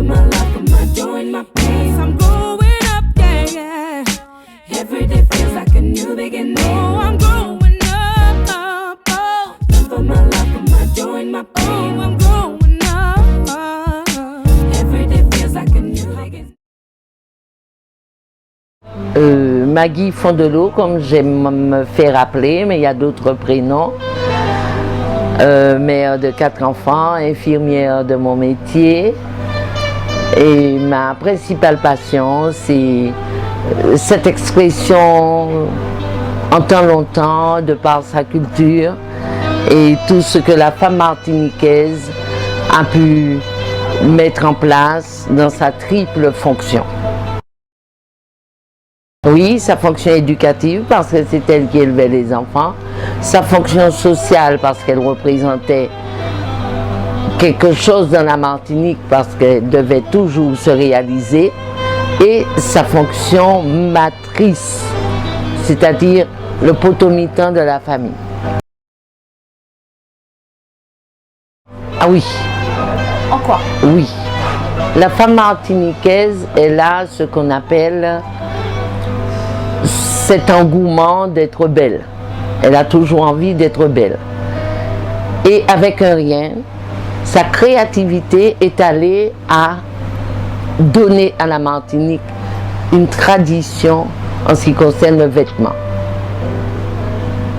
for my life, for my joy and my pain. I'm growing up, yeah, yeah. Every day feels like a new beginning. Oh, I'm growing up, oh. One for my life, for my joy and my pain. Oh, I'm growing up. Every day feels like a new beginning. Maggie Fondelot, comme j'aime me faire appeler, mais il y a d'autres prénoms. Mère de 4 enfants, infirmière de mon métier. Et ma principale passion, c'est cette expression en tant longtemps, de par sa culture et tout ce que la femme martiniquaise a pu mettre en place dans sa triple fonction. Oui, sa fonction éducative parce que c'est elle qui élevait les enfants, sa fonction sociale parce qu'elle représentait quelque chose dans la Martinique parce qu'elle devait toujours se réaliser, et sa fonction matrice, c'est-à-dire le potomitan de la famille. Ah oui. En quoi? Oui. La femme martiniquaise, elle a ce qu'on appelle cet engouement d'être belle. Elle a toujours envie d'être belle. Et avec un rien, sa créativité est allée à donner à la Martinique une tradition en ce qui concerne le vêtement.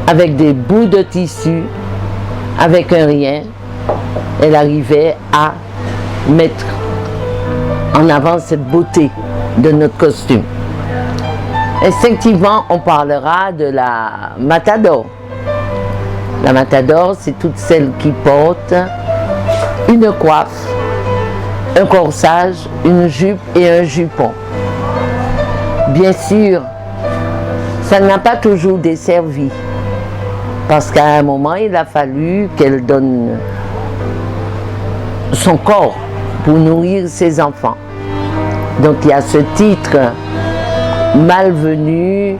Avec des bouts de tissu, avec un rien, elle arrivait à mettre en avant cette beauté de notre costume. Instinctivement, on parlera de la matador. La matador, c'est toutes celles qui portent une coiffe, un corsage, une jupe et un jupon. Bien sûr, ça n'a pas toujours desservi, parce qu'à un moment, il a fallu qu'elle donne son corps pour nourrir ses enfants. Donc il y a ce titre malvenu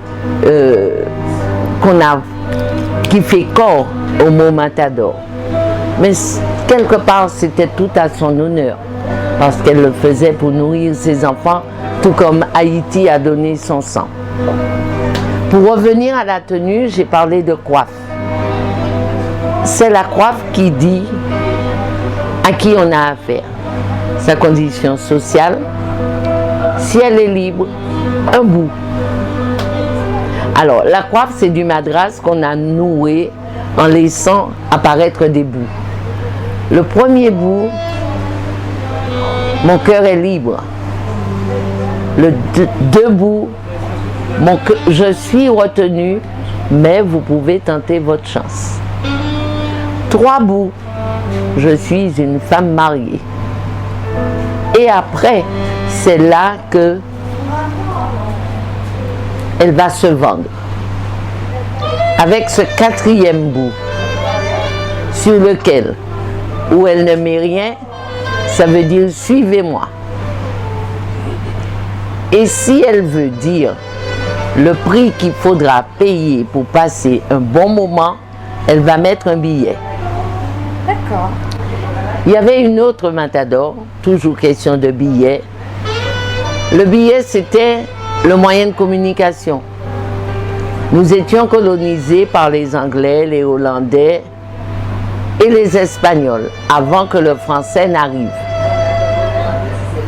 qui fait corps au mot matador. Mais quelque part, c'était tout à son honneur, parce qu'elle le faisait pour nourrir ses enfants, tout comme Haïti a donné son sang. Pour revenir à la tenue, j'ai parlé de coiffe. C'est la coiffe qui dit à qui on a affaire, sa condition sociale, si elle est libre, un bout. Alors, la coiffe, c'est du madras qu'on a noué en laissant apparaître des bouts. Le premier bout, mon cœur est libre. Le deux bouts, je suis retenu, mais vous pouvez tenter votre chance. 3 bouts, je suis une femme mariée. Et après, c'est là que elle va se vendre. Avec ce 4e bout, sur lequel, où elle ne met rien, ça veut dire suivez-moi. Et si elle veut dire le prix qu'il faudra payer pour passer un bon moment, elle va mettre un billet. D'accord. Il y avait une autre matador, toujours question de billet. Le billet, c'était le moyen de communication. Nous étions colonisés par les Anglais, les Hollandais et les Espagnols, avant que le français n'arrive.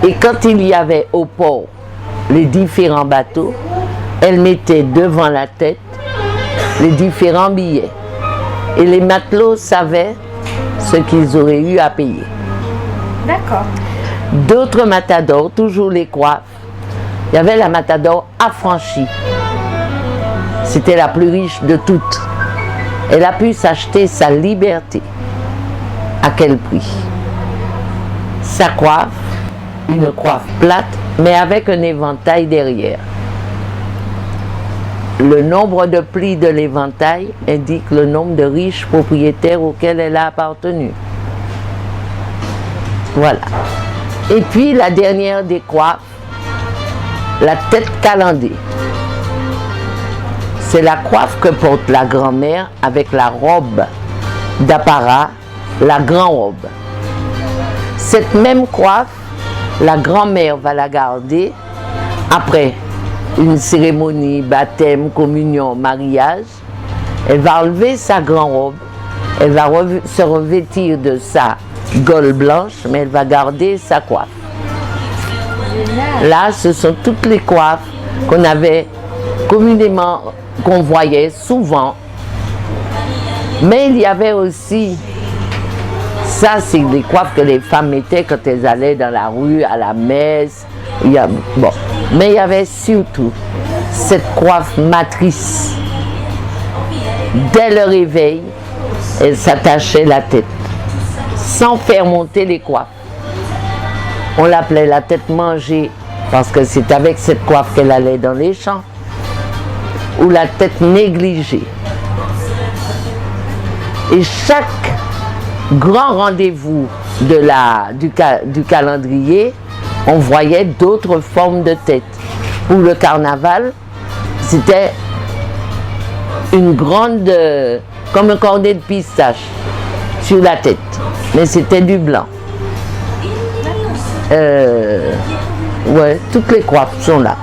Et quand il y avait au port les différents bateaux, elle mettait devant la tête les différents billets. Et les matelots savaient ce qu'ils auraient eu à payer. D'accord. D'autres matadors, toujours les coiffes. Il y avait la matador affranchie. C'était la plus riche de toutes. Elle a pu s'acheter sa liberté. À quel prix? Sa coiffe, une coiffe plate, mais avec un éventail derrière. Le nombre de plis de l'éventail indique le nombre de riches propriétaires auxquels elle a appartenu. Voilà. Et puis la dernière des coiffes, la tête calandée. C'est la coiffe que porte la grand-mère avec la robe d'apparat, la grand-robe. Cette même coiffe la grand-mère va la garder après une cérémonie, baptême, communion, mariage. Elle va enlever sa grande robe, elle va se revêtir de sa gaule blanche, mais elle va garder sa coiffe. Là, ce sont toutes les coiffes qu'on avait communément, qu'on voyait souvent. Mais il y avait aussi, ça c'est les coiffes que les femmes mettaient quand elles allaient dans la rue, à la messe. Bon. Mais il y avait surtout cette coiffe matrice. Dès le réveil, elle s'attachait la tête, sans faire monter les coiffes. On l'appelait la tête mangée, parce que c'est avec cette coiffe qu'elle allait dans les champs, ou la tête négligée. Et chaque grand rendez-vous du calendrier, on voyait d'autres formes de tête. Pour le carnaval, c'était une grande, comme un cornet de pistache sur la tête, mais c'était du blanc. Ouais, toutes les coiffes sont là.